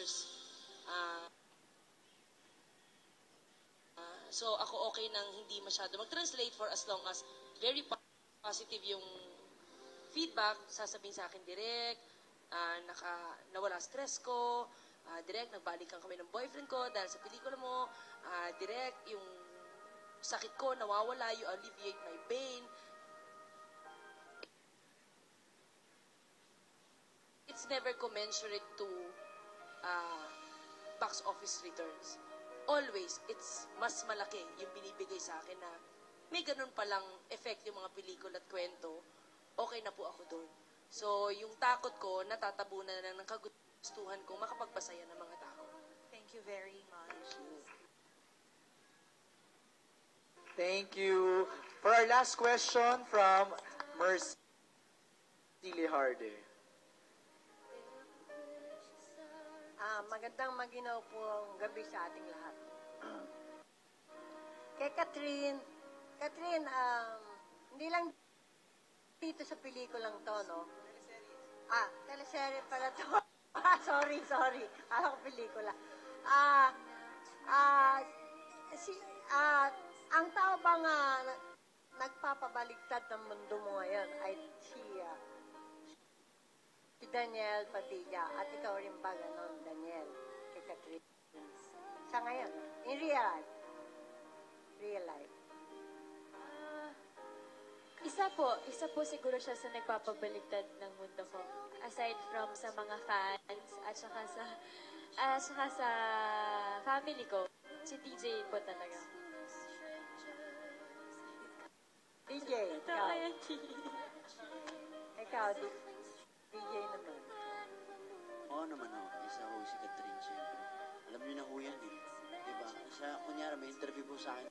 nurse. Ah, so ako okay nang hindi masyado mag-translate for as long as very positive yung feedback, sasabihin sa akin direct, nawala stress ko, direct, nagbalikan kami ng boyfriend ko dahil sa pelikula mo, direct, yung sakit ko, nawawala, you alleviate my pain. It's never commensurate to box office returns. Always, it's mas malaki yung binibigay sa akin na may ganun palang effect yung mga pelikula at kwento, okay na po ako doon. So, yung takot ko, natatabunan na ng kagustuhan ko makapagpasaya ng mga tao. Thank you very much. Thank you. For our last question from Mercy Liharde. Magandang maginaw po ang gabi sa ating lahat. Kay Catherine, hindi lang dito sa pelikulang to, no? Teleserye pala to. Sorry. Akala ko pelikula. Ang tao bang nagpapabaligtad ng mundo mo ngayon ay si Daniel Padilla. At ikaw rin ba ganon, Daniel, kay Catherine? Sa ngayon, in real life. Isa po siguro siya sa nagpapabaligtad ng mundo ko. Aside from sa mga fans at saka sa family ko, si TJ po talaga. DJ, Ito kaya ikaw, DJ naman. Oo naman ako. Isa ho si Catherine, siyempre. Alam niyo na ho yan eh. Diba? Siya, kunyari, may interview po sa akin.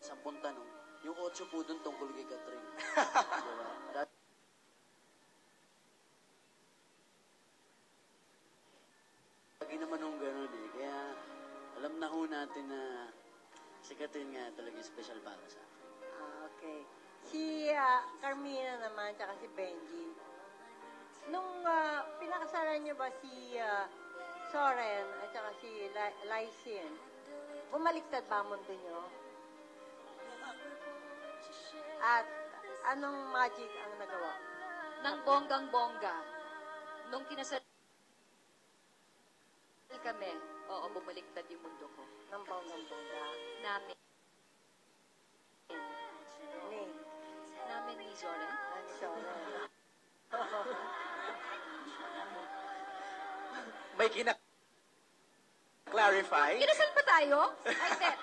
10 tanong. Yung 8 po dun tungkol kay Catherine. Diba? Lagi naman hong gano'n eh. Kaya, alam na ho natin na si Catherine nga talaga special para sa akin. Okay. Si Carmina naman, tsaka si Benji. Nung pinakasalan niyo ba si Soren at tsaka si Lysin, bumaliktad ba ang mundo niyo? At anong magic ang nagawa? Nang bonggang-bongga. Nung kinasal kami, oo, bumaliktad yung mundo ko. Nang bonggang-bongga. Namin. Namin ni Zoren. Ni Soren. May clarify? Kinasal pa tayo? Ay,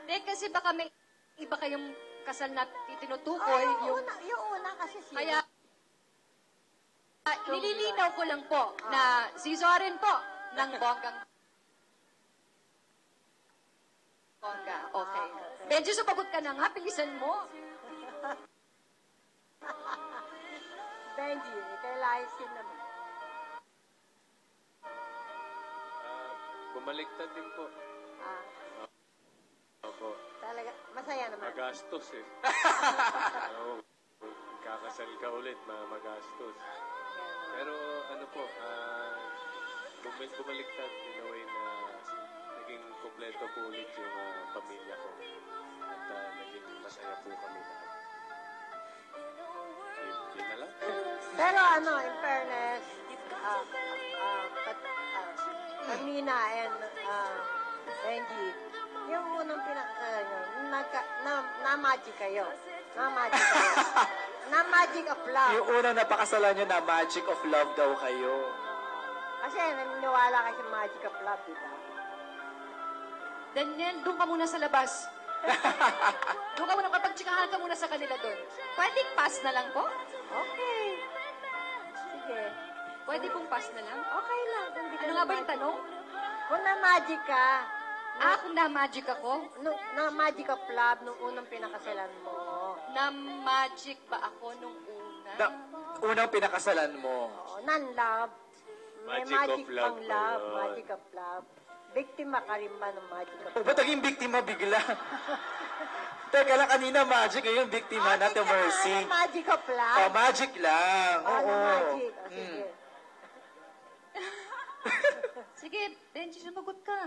hindi, kasi baka may iba kayong kasal na tinutukoy. Yung una kasi siya. Kaya, nililinaw ko lang po na si Zoren po ng bonggang. Bongga, okay. Medyo sumagot ka na nga, pilisan mo. Benji, kay Lysin naman. Bumaliktad din po. Opo. Talaga, masaya naman. Magastos eh. Oo, kakasal ka ulit, magastos. Pero ano po, bumaliktad in a way na naging kompleto po ulit yung pamilya ko. At naging masaya po kami lahat. Yun na lang. Pero in fairness, Carmina and Benji, yung unang pinakasalan nyo, na-magic kayo. Na-magic of love. Yung unang napakasalan nyo na magic of love daw kayo. Kasi naniniwala kayo sa magic of love, diba? Daniel, doon ka muna sa labas. Doon ka muna, kapag tsikahan ka muna sa kanila doon. Pwedeng pass na lang po? Okay. Sige. Pwede pong pass na lang? Okay lang. Ano nga ba yung tanong? Kung na-magic ka, kung na-magic ako? Na-magic of love nung unang pinakasalan mo. Na-magic ba ako nung una? Unang pinakasalan mo. Oo, non-love. May magic Magic of love pang love. ba yun? Magic of love. Biktima ka rin ba ng magic of love? Ba't naging biktima bigla? Teka lang, kanina magic, ngayon biktima na to Mercy. Magic of love. Oh, magic lang. Oo. Magic. O, sige. Sige, Benji, sumagot ka.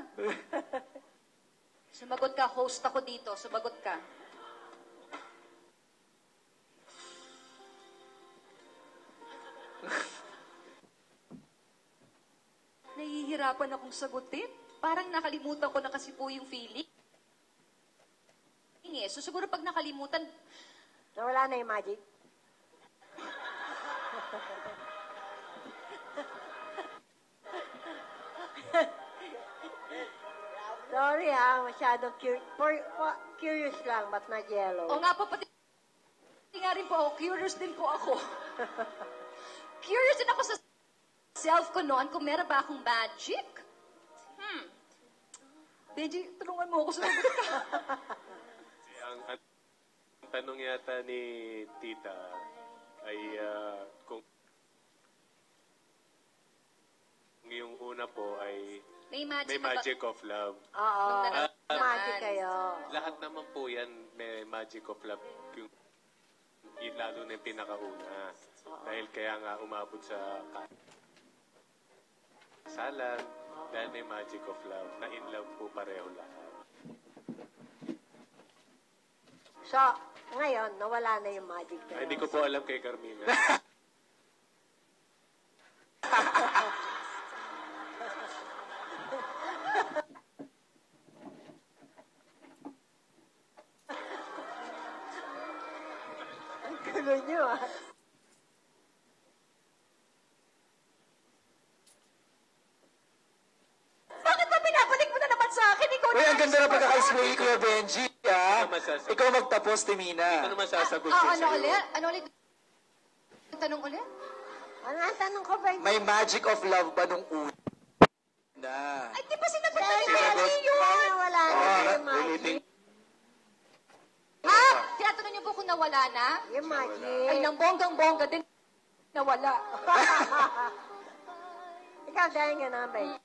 Sumagot ka, host ako dito. Sumagot ka. Nahihirapan akong sagutin. Parang nakalimutan ko na kasi po yung feeling. So siguro pag nakalimutan, Nawala na yung magic. Sorry masyado curious lang, but not yellow. o nga po, pati nga rin po ako, curious din po ako. Curious din ako sa self ko noon kung meron ba akong magic. Benji, tulungan mo ako sa Ang tanong yata ni Tita ay kung yung una po ay May magic, may magic of love. Oo, Nung magic kayo. Lahat naman po yan may magic of love. Lalo na yung pinakauna. Dahil kaya nga umabot sa kasalan. Dahil may magic of love. Na in love po pareho lahat. So, ngayon, nawala na yung magic kayo. Ay, hindi ko po alam kay Carmina. Ang gulo nyo Bakit ba pinabalik mo na naman sa akin? Ikaw Uy, ang ganda ng pagkaka-explain ni Kuya Benji, Ano masasabi? Ikaw magtapos, Timina. Ano naman sasagot ko ano sa'yo? ulit? Ano ulit? Tanong ulit? Ano ang tanong ko ba? May magic of love ba nung una? Ay, di ba sinagot na ni Kaya Benji yun? nawala na yung magic. Ulitin. Tinatanong niyo po kung nawala na? Yung magic. Ay, nang bonggang-bongga din nawala. Ikaw dahil nga namin.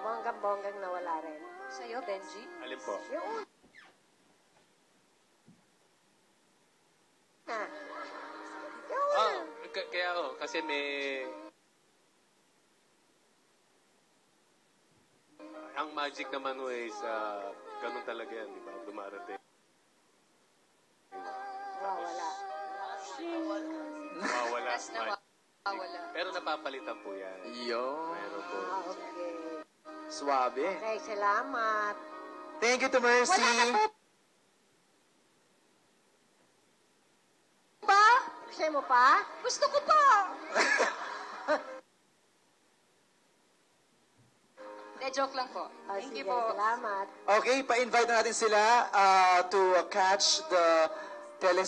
Bonggang-bonggang nawala rin. Sa'yo, Benji? Alin po? Yung una. Yung una. Kaya kasi may... Ang magic naman is, ganun talaga yan, di ba? Dumarating. Wala. Mawawala. Yes, nawawala. Pero napapalitan po yan. Yo. Meron po. Okay. Suwabe. Okay, salamat. Thank you to Mercy. Wala na po ba? Gusto mo pa? Gusto ko pa. De, joke lang po. Thank Sige, you po. salamat. Okay, pa-invite na natin sila to catch the tele